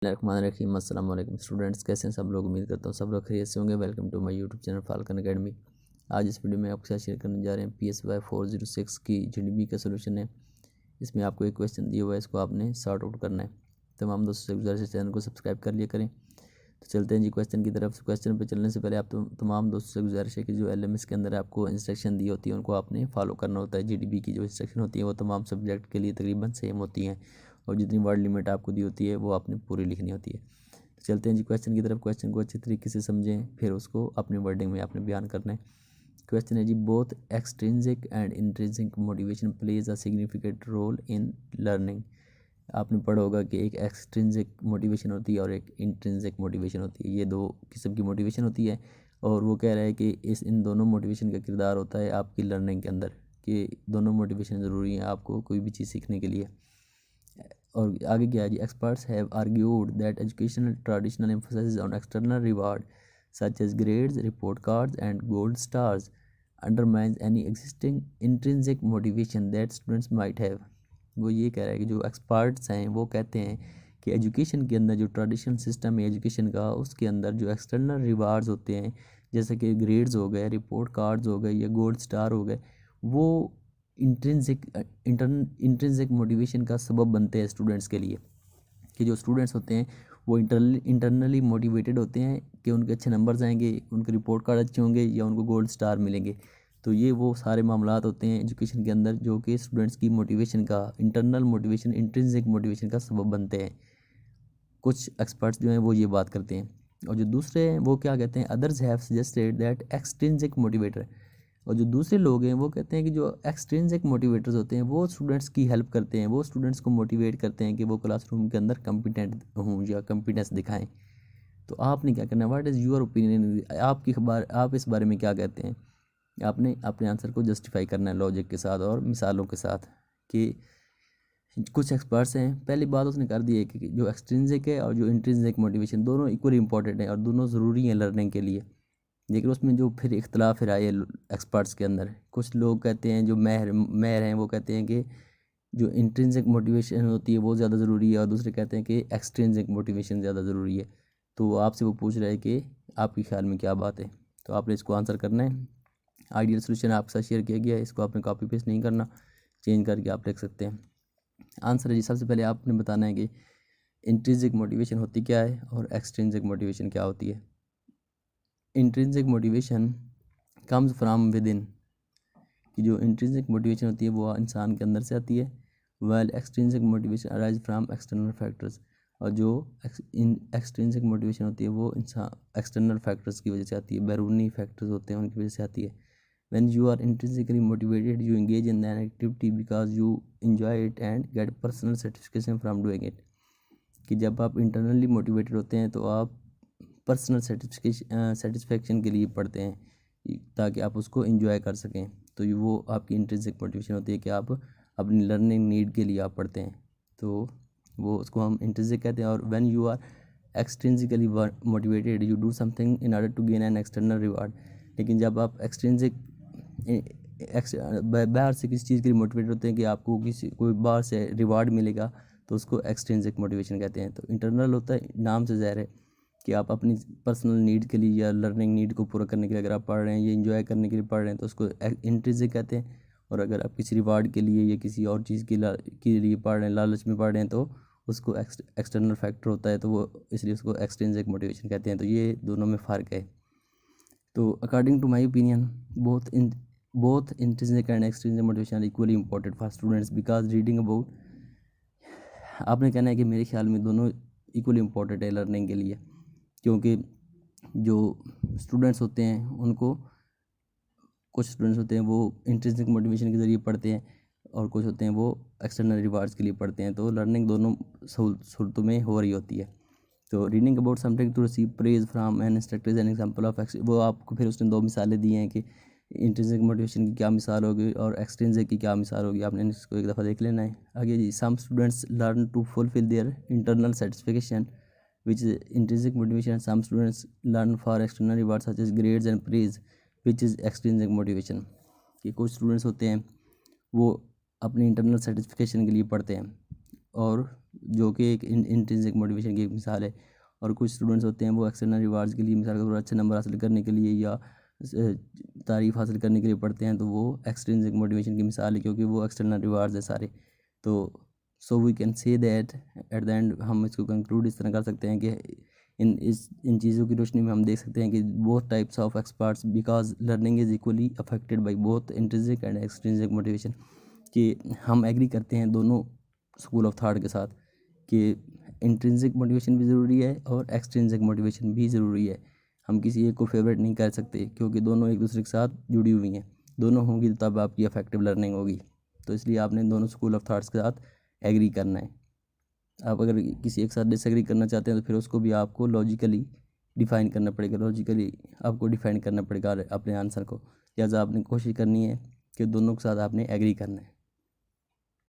रहीम अस्सलाम वालेकुम स्टूडेंट्स, कैसे हैं सब लोग। उम्मीद करता हूँ सब लोग खैरियत से होंगे। Welcome to my YouTube channel Falcon Academy. आज इस वीडियो में आपके साथ शेयर करने जा रहे हैं PSY 406 की जीडीबी का सोल्यूशन है। इसमें आपको एक क्वेश्चन दिया हुआ है, इसको आपने सॉर्ट आउट करना है। तमाम दोस्तों से गुजारिश है चैनल को सब्सक्राइब कर लिया करें। तो चलते हैं जी क्वेश्चन की तरफ। क्वेश्चन पर चलने से पहले आप तमाम दोस्तों से गुजारिश है कि जो LMS के अंदर आपको इंस्ट्रक्शन दी होती है उनको आपने फॉलो करना होता है। जीडीबी की जो इंस्ट्रक्शन होती है वो तमाम सब्जेक्ट के लिए तकरीबन सेम होती हैं और जितनी वर्ड लिमिट आपको दी होती है वो आपने पूरी लिखनी होती है। तो चलते हैं जी क्वेश्चन की तरफ। क्वेश्चन को अच्छी तरीके से समझें, फिर उसको अपनी वर्डिंग में आपने बयान करना है। क्वेश्चन है जी, both extrinsic and intrinsic motivation plays a significant role in learning. आपने पढ़ा होगा कि एक एक्सट्रिंसिक मोटिवेशन होती है और एक इंट्रिंसिक मोटिवेशन होती है। ये दो किस्म की मोटिवेशन होती है और वो कह रहा है कि इन दोनों मोटिवेशन का किरदार होता है आपकी लर्निंग के अंदर, कि दोनों मोटिवेशन ज़रूरी हैं आपको कोई भी चीज़ सीखने के लिए। और आगे क्या है जी, experts have argued that educational traditional emphasis on external reward such as grades, report cards and gold stars undermines any existing intrinsic motivation that students might have. वो ये कह रहा है कि जो एक्सपर्ट्स हैं वो कहते हैं कि एजुकेशन के अंदर जो ट्रेडिशनल सिस्टम है एजुकेशन का, उसके अंदर जो एक्सटर्नल रिवार्ड्स होते हैं जैसे कि ग्रेड्स हो गए, रिपोर्ट कार्ड्स हो गए या गोल्ड स्टार हो गए, वो इंट्रिंसिक मोटिवेशन का सबब बनते हैं स्टूडेंट्स के लिए। कि जो स्टूडेंट्स होते हैं वो इंटरनली मोटिवेटेड होते हैं कि उनके अच्छे नंबर्स आएंगे, उनके रिपोर्ट कार्ड अच्छे होंगे या उनको गोल्ड स्टार मिलेंगे। तो ये वो सारे मामलात होते हैं एजुकेशन के अंदर जो कि स्टूडेंट्स की मोटिवेशन का, इंटरनल मोटिवेशन, इंट्रिंसिक मोटिवेशन का सबब बनते हैं। कुछ एक्सपर्ट्स जो हैं वो ये बात करते हैं। और जो दूसरे हैं वो क्या कहते हैं, others have suggested that extrinsic motivator. और जो दूसरे लोग हैं वो कहते हैं कि जो एक्सट्रिंसिक मोटिवेटर्स होते हैं वो स्टूडेंट्स की हेल्प करते हैं, वो स्टूडेंट्स को मोटिवेट करते हैं कि वो क्लासरूम के अंदर कॉम्पिटेंट हों या कॉम्पिटेंस दिखाएं। तो आपने क्या करना है, व्हाट इज़ योर ओपिनियन, आपकी खबर, आप इस बारे में क्या कहते हैं। आपने अपने आंसर को जस्टिफाई करना है लॉजिक के साथ और मिसालों के साथ। कि कुछ एक्सपर्ट्स हैं, पहली बात उसने कर दी है कि जो एक्सट्रिंसिक है और जो इंट्रिंसिक मोटिवेशन दोनों इक्वली इंपॉर्टेंट हैं और दोनों ज़रूरी हैं लर्निंग के लिए। लेकिन उसमें जो फिर इख्तलाफ फिर आए एक्सपर्ट्स के अंदर, कुछ लोग कहते हैं जो महर हैं वो कहते हैं कि जो इंट्रिंसिक मोटिवेशन होती है वो ज़्यादा ज़रूरी है और दूसरे कहते हैं कि एक्सट्रिंसिक मोटिवेशन ज़्यादा ज़रूरी है। तो आपसे वो पूछ रहा है कि आपके ख्याल में क्या बात है। तो आपने इसको आंसर करना है। आइडियल सोल्यूशन आपके साथ शेयर किया गया है, इसको आपने कॉपी पेस्ट नहीं करना, चेंज करके आप लिख सकते हैं। आंसर है जी, सबसे पहले आपने बताना है कि इंट्रिंसिक मोटिवेशन होती क्या है और एक्सट्रिंसिक मोटिवेशन क्या होती है। Intrinsic motivation comes from with in, कि जो इंट्रिंसिक मोटिवेशन होती है वो इंसान के अंदर से आती है, well extrinsic motivation arise from external factors. और जो एक्सट्रिंसिक मोटिवेशन होती है वो इंसान एक्सटर्नल फैक्टर्स की वजह से आती है, बैरूनी फैक्टर्स होते हैं उनकी वजह से आती है। When you are intrinsically motivated, you engage in an activity because you enjoy it and get personal satisfaction from doing it। कि जब आप इंटरनली मोटिवेटेड होते हैं तो आप पर्सनल सेटिस्फेक्शन के लिए पढ़ते हैं ताकि आप उसको एंजॉय कर सकें। तो ये वो आपकी इंट्रिंसिक मोटिवेशन होती है कि आप अपनी लर्निंग नीड के लिए आप पढ़ते हैं, तो वो उसको हम इंट्रिंसिक कहते हैं। और when you are extrinsically motivated, you do something in order to gain an external reward. लेकिन जब आप एक्सट्रिंसिक बाहर से किसी चीज़ के लिए मोटिवेटेड होते हैं कि आपको किसी कोई बाहर से रिवार्ड मिलेगा, तो उसको एक्सट्रिंसिक मोटिवेशन कहते हैं। तो इंटरनल होता है, नाम से ज़ाहिर है कि आप अपनी पर्सनल नीड के लिए या लर्निंग नीड को पूरा करने के लिए अगर आप पढ़ रहे हैं या एंजॉय करने के लिए पढ़ रहे हैं तो उसको इंट्रिंसिक कहते हैं। और अगर आप किसी रिवार्ड के लिए या किसी और चीज़ के लिए पढ़ रहे हैं, लालच में पढ़ रहे हैं, तो उसको एक्सटर्नल फैक्टर होता है, तो वो इसलिए उसको एक्सट्रिंसिक मोटिवेशन कहते हैं। तो ये दोनों में फ़र्क है। तो according to my opinion, both intrinsic and extrinsic motivation are equally important for students because reading about, आपने कहना है कि मेरे ख्याल में दोनों इक्वली इम्पोर्टेंट है लर्निंग के लिए। क्योंकि जो स्टूडेंट्स होते हैं उनको, कुछ स्टूडेंट्स होते हैं वो इंट्रिंसिक मोटिवेशन के ज़रिए पढ़ते हैं और कुछ होते हैं वो एक्सटर्नल रिवार्ड्स के लिए पढ़ते हैं। तो लर्निंग दोनों सूरतों में हो रही होती है। तो reading about something to receive praise from an instructor is an example of, वो आपको फिर उसने दो मिसालें दी हैं कि इंट्रिंसिक मोटिवेशन की क्या मिसाल होगी और एक्सट्रिंसिक की क्या मिसाल होगी। आपने इसको एक दफ़ा देख लेना है। आगे जी, some students learn to fulfil their internal satisfaction which is intrinsic motivation, some students learn for external reward such as grades and praise which is extrinsic motivation. कि कुछ स्टूडेंट्स होते हैं वो अपनी इंटरनल सेटिस्फेक्शन के लिए पढ़ते हैं और जो कि एक इंट्रिंसिक मोटिवेशन की एक मिसाल है। और कुछ स्टूडेंट्स होते हैं वो एक्सटर्नल रिवार्ड्स के लिए, मिसाल के तौर पर अच्छे नंबर हासिल करने के लिए या तारीफ़ हासिल करने के लिए पढ़ते हैं, तो वो एक्सट्रिंसिक मोटिवेशन की मिसाल है, क्योंकि वो एक्सटर्नल रिवार्ड्स है सारे। तो so we can say that at the end हम इसको कंक्लूड इस तरह कर सकते हैं कि इन चीज़ों की रोशनी में हम देख सकते हैं कि both types of experts because learning is equally affected by both intrinsic and extrinsic motivation. कि हम एग्री करते हैं दोनों स्कूल ऑफ थॉट के साथ कि इंट्रिंसिक मोटिवेशन भी ज़रूरी है और एक्सट्रिंसिक मोटिवेशन भी ज़रूरी है। हम किसी एक को फेवरेट नहीं कर सकते, क्योंकि दोनों एक दूसरे के साथ जुड़ी हुई हैं। दोनों होंगी तब आपकी इफेक्टिव लर्निंग होगी। तो इसलिए आपने दोनों स्कूल ऑफ थॉट्स के साथ एग्री करना है। आप अगर किसी एक साथ डिसएग्री करना चाहते हैं तो फिर उसको भी आपको लॉजिकली डिफ़ाइन करना पड़ेगा, लॉजिकली आपको डिफ़ाइन करना पड़ेगा अपने आंसर को। लिहाजा आपने कोशिश करनी है कि दोनों के साथ आपने एग्री करना है।